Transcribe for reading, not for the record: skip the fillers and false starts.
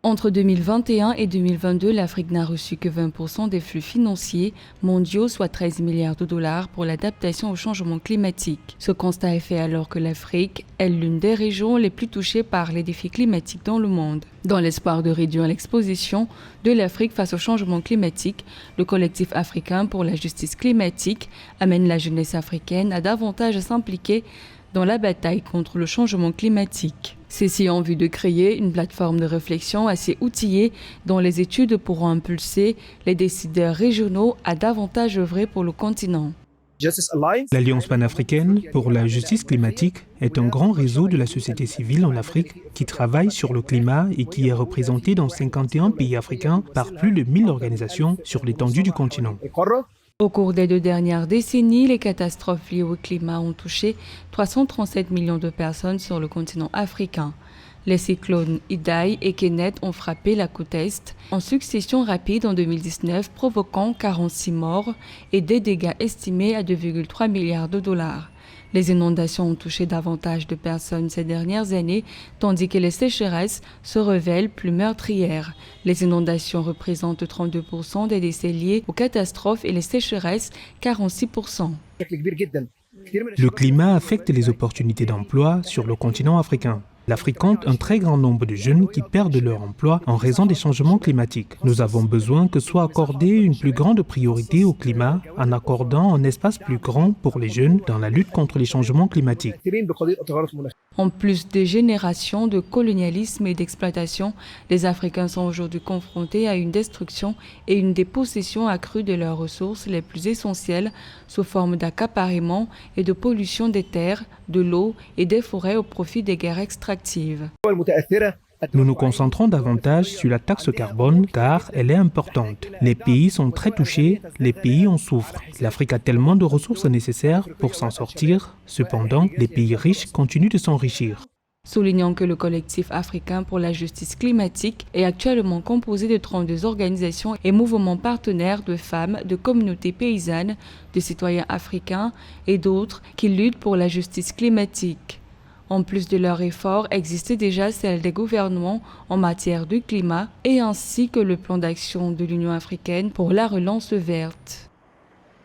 Entre 2021 et 2022, l'Afrique n'a reçu que 20% des flux financiers mondiaux, soit 13 milliards de dollars pour l'adaptation au changement climatique. Ce constat est fait alors que l'Afrique est l'une des régions les plus touchées par les défis climatiques dans le monde. Dans l'espoir de réduire l'exposition de l'Afrique face au changement climatique, le collectif africain pour la justice climatique amène la jeunesse africaine à davantage s'impliquer dans la bataille contre le changement climatique. Ceci en vue de créer une plateforme de réflexion assez outillée dont les études pourront impulser les décideurs régionaux à davantage œuvrer pour le continent. L'Alliance panafricaine pour la justice climatique est un grand réseau de la société civile en Afrique qui travaille sur le climat et qui est représenté dans 51 pays africains par plus de 1000 organisations sur l'étendue du continent. Au cours des 2 dernières décennies, les catastrophes liées au climat ont touché 337 millions de personnes sur le continent africain. Les cyclones Idai et Kenneth ont frappé la côte Est en succession rapide en 2019, provoquant 46 morts et des dégâts estimés à 2,3 milliards de dollars. Les inondations ont touché davantage de personnes ces dernières années, tandis que les sécheresses se révèlent plus meurtrières. Les inondations représentent 32% des décès liés aux catastrophes et les sécheresses 46%. Le climat affecte les opportunités d'emploi sur le continent africain. L'Afrique compte un très grand nombre de jeunes qui perdent leur emploi en raison des changements climatiques. Nous avons besoin que soit accordée une plus grande priorité au climat en accordant un espace plus grand pour les jeunes dans la lutte contre les changements climatiques. En plus des générations de colonialisme et d'exploitation, les Africains sont aujourd'hui confrontés à une destruction et une dépossession accrue de leurs ressources les plus essentielles sous forme d'accaparement et de pollution des terres, de l'eau et des forêts au profit des guerres extractives. Nous nous concentrons davantage sur la taxe carbone car elle est importante. Les pays sont très touchés, les pays en souffrent. L'Afrique a tellement de ressources nécessaires pour s'en sortir. Cependant, les pays riches continuent de s'enrichir. Soulignant que le collectif africain pour la justice climatique est actuellement composé de 32 organisations et mouvements partenaires de femmes, de communautés paysannes, de citoyens africains et d'autres qui luttent pour la justice climatique. En plus de leurs efforts, existait déjà celle des gouvernements en matière de climat et ainsi que le plan d'action de l'Union africaine pour la relance verte.